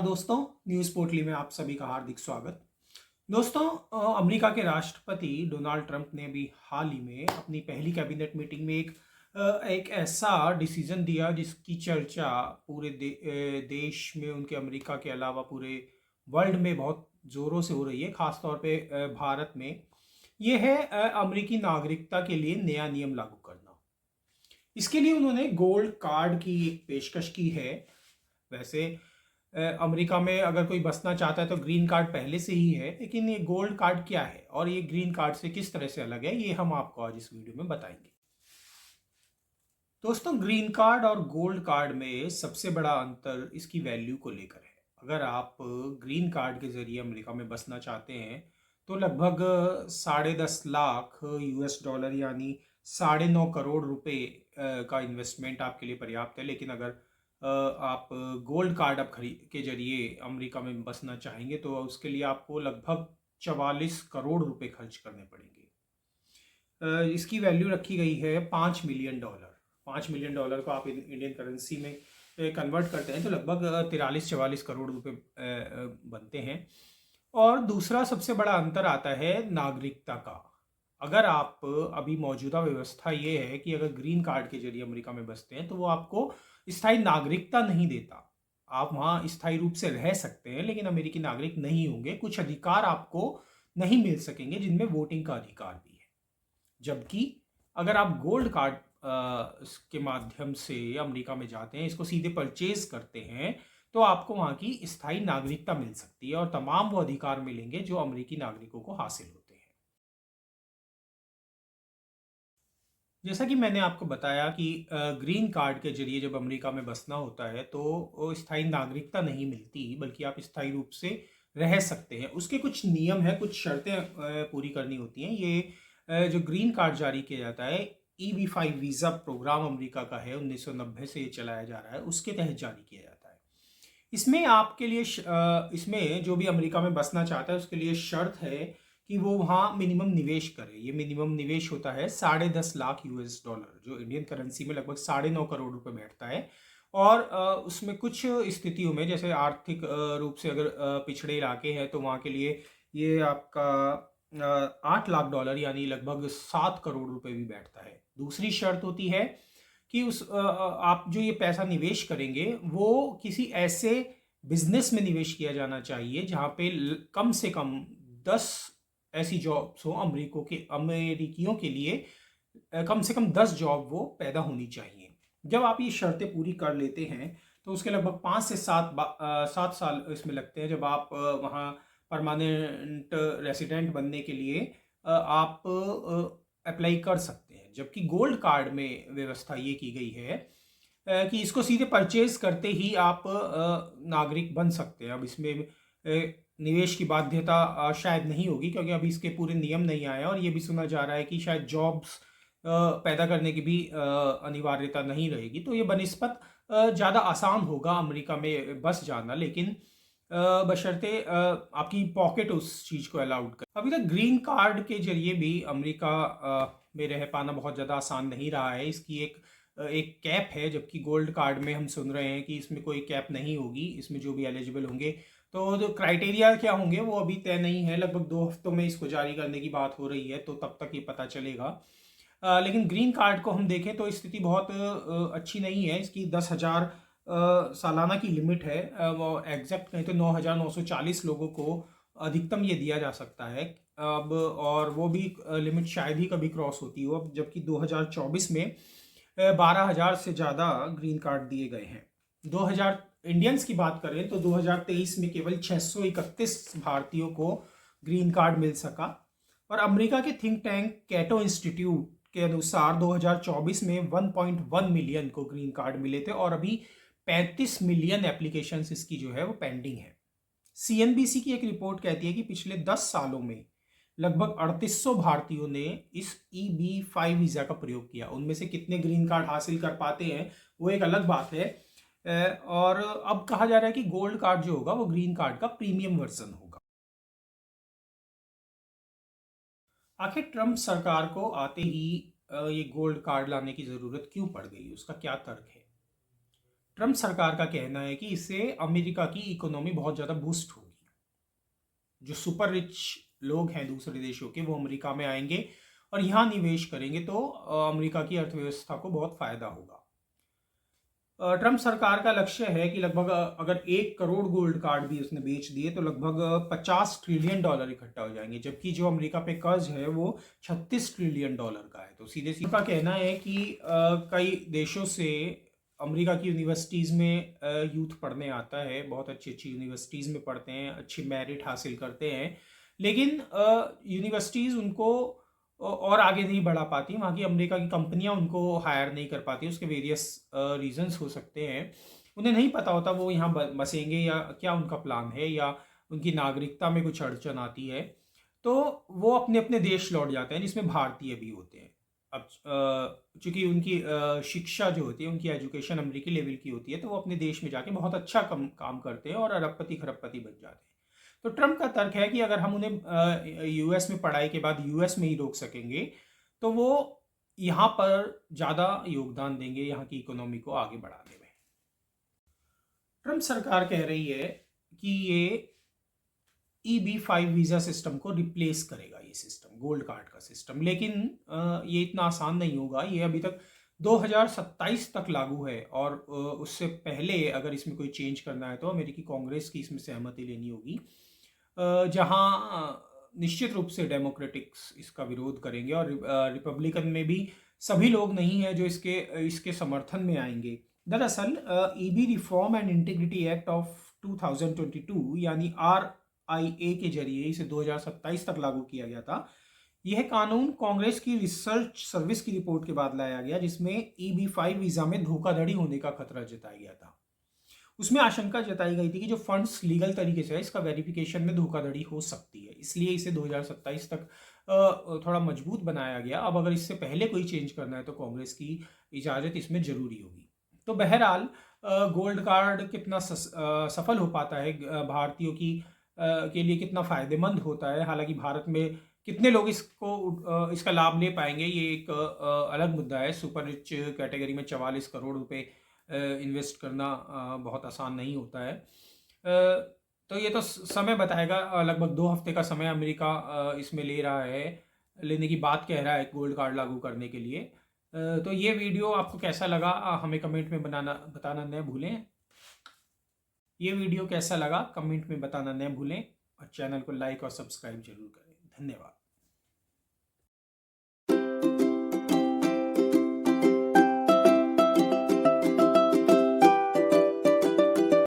दोस्तों, न्यूज़ पोर्टली में आप सभी का हार्दिक स्वागत। दोस्तों, अमेरिका के राष्ट्रपति डोनाल्ड ट्रंप ने भी हाल ही में अपनी पहली कैबिनेट मीटिंग में एक ऐसा डिसीजन दिया जिसकी चर्चा पूरे देश में, उनके अमेरिका के अलावा पूरे वर्ल्ड में बहुत ज़ोरों से हो रही है, ख़ास तौर पे भारत में। ये है अमेरिकी नागरिकता के लिए नया नियम लागू करना। इसके लिए उन्होंने गोल्ड कार्ड की एक पेशकश की है। वैसे अमेरिका में अगर कोई बसना चाहता है तो ग्रीन कार्ड पहले से ही है, लेकिन ये गोल्ड कार्ड क्या है और ये ग्रीन कार्ड से किस तरह से अलग है, ये हम आपको आज इस वीडियो में बताएंगे। दोस्तों, ग्रीन कार्ड और गोल्ड कार्ड में सबसे बड़ा अंतर इसकी वैल्यू को लेकर है। अगर आप ग्रीन कार्ड के जरिए अमेरिका में बसना चाहते हैं तो लगभग 10.5 लाख यूएस डॉलर यानी 9.5 करोड़ रुपए का इन्वेस्टमेंट आपके लिए पर्याप्त है। लेकिन अगर आप गोल्ड कार्ड आप खरीद के जरिए अमेरिका में बसना चाहेंगे तो उसके लिए आपको लगभग 44 करोड़ रुपए खर्च करने पड़ेंगे। इसकी वैल्यू रखी गई है $5 मिलियन। $5 मिलियन को आप इंडियन करेंसी में कन्वर्ट करते हैं तो लगभग 43-44 करोड़ रुपए बनते हैं। और दूसरा सबसे बड़ा अंतर आता है नागरिकता का। अगर आप अभी मौजूदा व्यवस्था ये है कि अगर ग्रीन कार्ड के जरिए अमेरिका में बसते हैं तो वो आपको स्थायी नागरिकता नहीं देता। आप वहाँ स्थायी रूप से रह सकते हैं लेकिन अमेरिकी नागरिक नहीं होंगे। कुछ अधिकार आपको नहीं मिल सकेंगे जिनमें वोटिंग का अधिकार भी है। जबकि अगर आप गोल्ड कार्ड के माध्यम से अमेरिका में जाते हैं, इसको सीधे परचेज करते हैं, तो आपको वहाँ की स्थायी नागरिकता मिल सकती है और तमाम वो अधिकार मिलेंगे जो अमेरिकी नागरिकों को हासिल होते हैं। जैसा कि मैंने आपको बताया कि ग्रीन कार्ड के जरिए जब अमेरिका में बसना होता है तो वो स्थायी नागरिकता नहीं मिलती, बल्कि आप स्थायी रूप से रह सकते हैं। उसके कुछ नियम हैं, कुछ शर्तें पूरी करनी होती हैं। ये जो ग्रीन कार्ड जारी किया जाता है, EB-5 वीज़ा प्रोग्राम अमेरिका का है, 1990 से ये चलाया जा रहा है, उसके तहत जारी किया जाता है। इसमें आपके लिए इसमें जो भी अमेरिका में बसना चाहता है उसके लिए शर्त है कि वो वहाँ मिनिमम निवेश करे। ये मिनिमम निवेश होता है 10.5 लाख यूएस डॉलर, जो इंडियन करेंसी में लगभग 9.5 करोड़ रुपए बैठता है। और उसमें कुछ स्थितियों में, जैसे आर्थिक रूप से अगर पिछड़े इलाके हैं तो वहाँ के लिए ये आपका 8 लाख डॉलर यानी लगभग 7 करोड़ रुपए भी बैठता है। दूसरी शर्त होती है कि आप जो ये पैसा निवेश करेंगे वो किसी ऐसे बिजनेस में निवेश किया जाना चाहिए जहां पे कम से कम 10 ऐसी जॉब्स हो अमेरिकियों के लिए। कम से कम 10 जॉब वो पैदा होनी चाहिए। जब आप ये शर्तें पूरी कर लेते हैं तो उसके लगभग 5 से 7 साल इसमें लगते हैं। जब आप वहाँ परमानेंट रेसिडेंट बनने के लिए आप अप्लाई कर सकते हैं। जबकि गोल्ड कार्ड में व्यवस्था ये की गई है कि इसको सीधे परचेज करते ही आप नागरिक बन सकते हैं। अब इसमें निवेश की बाध्यता शायद नहीं होगी, क्योंकि अभी इसके पूरे नियम नहीं आए और ये भी सुना जा रहा है कि शायद जॉब्स पैदा करने की भी अनिवार्यता नहीं रहेगी। तो ये बनिस्बत ज़्यादा आसान होगा अमेरिका में बस जाना, लेकिन बशर्ते आपकी पॉकेट उस चीज़ को अलाउड कर। अभी तक ग्रीन कार्ड के जरिए भी अमेरिका में रह पाना बहुत ज़्यादा आसान नहीं रहा है। इसकी एक कैप है, जबकि गोल्ड कार्ड में हम सुन रहे हैं कि इसमें कोई कैप नहीं होगी। इसमें जो भी एलिजिबल होंगे, तो जो क्राइटेरिया क्या होंगे वो अभी तय नहीं है। लगभग 2 हफ्तों में इसको जारी करने की बात हो रही है, तो तब तक ये पता चलेगा। लेकिन ग्रीन कार्ड को हम देखें तो स्थिति बहुत अच्छी नहीं है। इसकी 10,000 सालाना की लिमिट है। वो एग्जैक्ट कहें तो 9,940 लोगों को अधिकतम ये दिया जा सकता है अब, और वो भी लिमिट शायद ही कभी क्रॉस होती हो अब, जबकि 2024 में 12,000 से ज़्यादा ग्रीन कार्ड दिए गए हैं। 2000 इंडियंस की बात करें तो 2023 में केवल 631 भारतीयों को ग्रीन कार्ड मिल सका। और अमेरिका के थिंक टैंक कैटो इंस्टीट्यूट के अनुसार 2024 में 1.1 मिलियन को ग्रीन कार्ड मिले थे और अभी 35 मिलियन एप्लीकेशंस इसकी जो है वो पेंडिंग है। CNBC की एक रिपोर्ट कहती है कि पिछले 10 सालों में लगभग 3800 भारतीयों ने इस EB-5 वीजा का प्रयोग किया। उनमें से कितने ग्रीन कार्ड हासिल कर पाते हैं वो एक अलग बात है। और अब कहा जा रहा है कि गोल्ड कार्ड जो होगा वो ग्रीन कार्ड का प्रीमियम वर्जन होगा। आखिर ट्रंप सरकार को आते ही ये गोल्ड कार्ड लाने की जरूरत क्यों पड़ गई, उसका क्या तर्क है? ट्रंप सरकार का कहना है कि इससे अमेरिका की इकोनॉमी बहुत ज़्यादा बूस्ट होगी। जो सुपर रिच लोग हैं दूसरे देशों के, वो अमेरिका में आएंगे और यहाँ निवेश करेंगे, तो अमेरिका की अर्थव्यवस्था को बहुत फायदा होगा। ट्रंप सरकार का लक्ष्य है कि लगभग अगर 1 करोड़ गोल्ड कार्ड भी उसने बेच दिए तो लगभग $50 ट्रिलियन इकट्ठा हो जाएंगे, जबकि जो अमेरिका पे कर्ज है वो $36 ट्रिलियन का है। तो सीधे सीधे का कहना है कि कई देशों से अमेरिका की यूनिवर्सिटीज़ में यूथ पढ़ने आता है, बहुत अच्छी अच्छी यूनिवर्सिटीज़ में पढ़ते हैं, अच्छी मेरिट हासिल करते हैं, लेकिन यूनिवर्सिटीज़ उनको और आगे नहीं बढ़ा पाती, वहाँ की अमेरिका की कंपनियां उनको हायर नहीं कर पाती। उसके वेरियस रीजंस हो सकते हैं, उन्हें नहीं पता होता वो यहाँ बसेंगे या क्या उनका प्लान है, या उनकी नागरिकता में कुछ अड़चन आती है, तो वो अपने अपने देश लौट जाते हैं, जिसमें भारतीय भी होते हैं। अब चूंकि उनकी शिक्षा जो होती है, उनकी एजुकेशन अमेरिकी लेवल की होती है, तो वो अपने देश में जाके बहुत अच्छा काम करते हैं और अरबपति खरबपति बन जाते हैं। तो ट्रंप का तर्क है कि अगर हम उन्हें यूएस में पढ़ाई के बाद यूएस में ही रोक सकेंगे, तो वो यहाँ पर ज़्यादा योगदान देंगे यहाँ की इकोनॉमी को आगे बढ़ाने में। ट्रंप सरकार कह रही है कि ये EB-5 वीज़ा सिस्टम को रिप्लेस करेगा, ये सिस्टम गोल्ड कार्ड का सिस्टम, लेकिन ये इतना आसान नहीं होगा। ये अभी तक 2027 तक लागू है, और उससे पहले अगर इसमें कोई चेंज करना है तो अमेरिकी कांग्रेस की इसमें सहमति लेनी होगी, जहां निश्चित रूप से डेमोक्रेटिक्स इसका विरोध करेंगे और रिपब्लिकन में भी सभी लोग नहीं हैं जो इसके समर्थन में आएंगे। दरअसल EB reform and integrity act of 2022 यानी RIA के जरिए इसे 2027 तक लागू किया गया था। यह कानून कांग्रेस की रिसर्च सर्विस की रिपोर्ट के बाद लाया गया, जिसमें EB-5 वीजा में धोखाधड़ी होने का खतरा जताया गया था। उसमें आशंका जताई गई थी कि जो फंड्स लीगल तरीके से है, इसका वेरिफिकेशन में धोखाधड़ी हो सकती है, इसलिए इसे 2027 तक थोड़ा मजबूत बनाया गया। अब अगर इससे पहले कोई चेंज करना है तो कांग्रेस की इजाज़त इसमें ज़रूरी होगी। तो बहरहाल गोल्ड कार्ड कितना सफल हो पाता है, भारतीयों की के लिए कितना फ़ायदेमंद होता है, हालांकि भारत में कितने लोग इसका लाभ ले पाएंगे, ये एक अलग मुद्दा है। सुपर रिच कैटेगरी में 44 करोड़ रुपए इन्वेस्ट करना बहुत आसान नहीं होता है। तो ये तो समय बताएगा। लगभग 2 हफ्ते का समय अमेरिका इसमें ले रहा है, लेने की बात कह रहा है गोल्ड कार्ड लागू करने के लिए। तो ये वीडियो आपको कैसा लगा हमें कमेंट में बताना न भूलें। ये वीडियो कैसा लगा कमेंट में बताना न भूलें, और चैनल को लाइक और सब्सक्राइब जरूर करें। धन्यवाद।